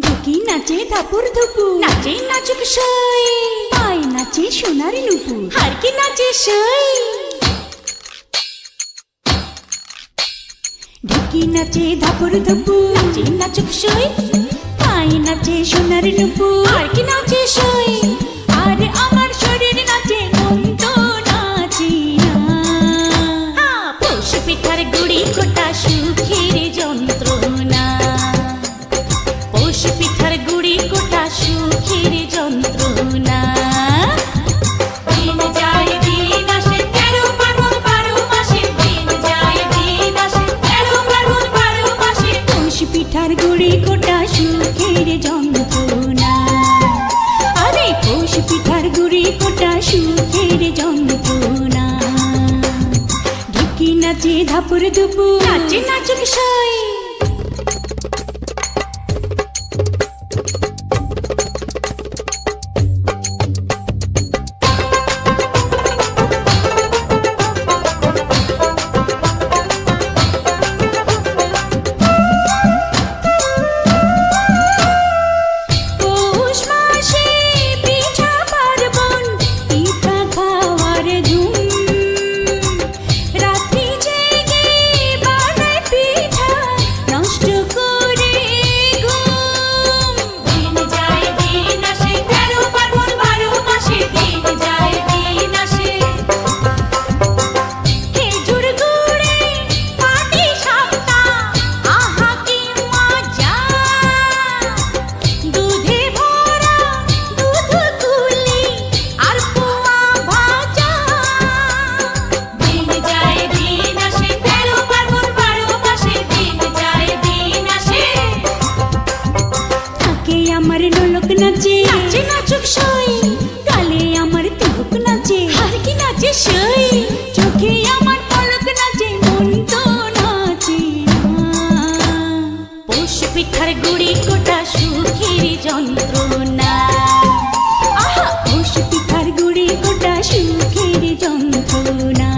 টুকি নাচে ধাপুর ধুপু, নাচে নাচুক সই, পায় নাচে সোনার নুপুর, হারকি নাচে সই। ঢুকি নাচে ধাপুর ধুপু, নাচে নাচুক সই, পায় নাচে সোনার নুপুর, হারকি নাচে সই। আর আমার শরীর নাচে, মন তো নাচি না। পৌষ পিঠার গুড়ি কোটা সুখের যন্ত্রণা, পৌষ পিঠার গুড়ি কোটা সুখের যন্ত্রণা। দিন যায় দিন আসে, 13 পার্বণ 12 মাসে, দিন যায় দিন আসে, 13 পার্বণ 12 মাসে। পৌষ পিঠার গুড়ি কোটা সুখের যন্ত্রণা, আরে পৌষ পিঠার গুড়ি কোটা সুখের যন্ত্রণা। ঢুকি নাচে ধাপুর ধুপু, নাচে নাচুক সই। আমার ঢোলক নাচে, নাচে নাচুক সই, গালে আমার তিলক নাচে, হারকি নাচে সই। চোখে আমার পলক নাচে, মন তো নাচে না। পৌষ পিঠার গুড়ি কোটা সুখের যন্ত্রণা, আহা পৌষ পিঠার গুড়ি কোটা সুখের যন্ত্রণা।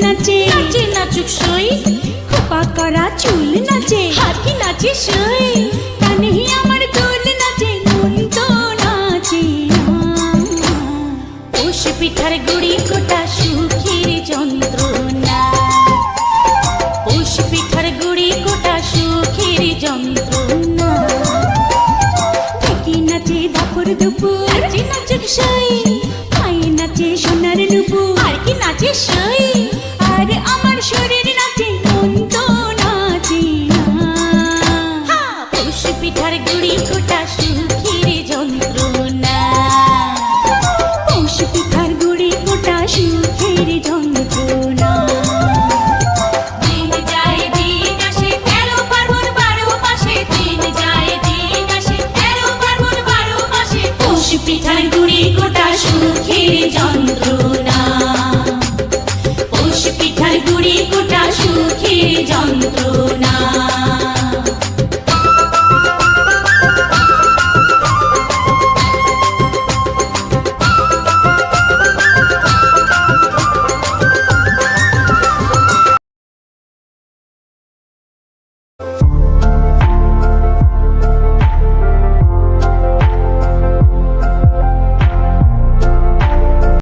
নাচে নাচে নাচুক সই, খোপা করা চুল নাচে, হারকি নাচে সই। কানে আমার দোল নাচে, মন তো নাচে না। পৌষ পিঠার গুড়ি কোটা সুখের যন্ত্রণা, পৌষ পিঠার গুড়ি কোটা সুখের যন্ত্রণা। ঢুকি নাচে ধাপুর ধুপু, নাচে নাচুক সই, পায়ে নাচে সোনার নুপুর, হারকি নাচে সই।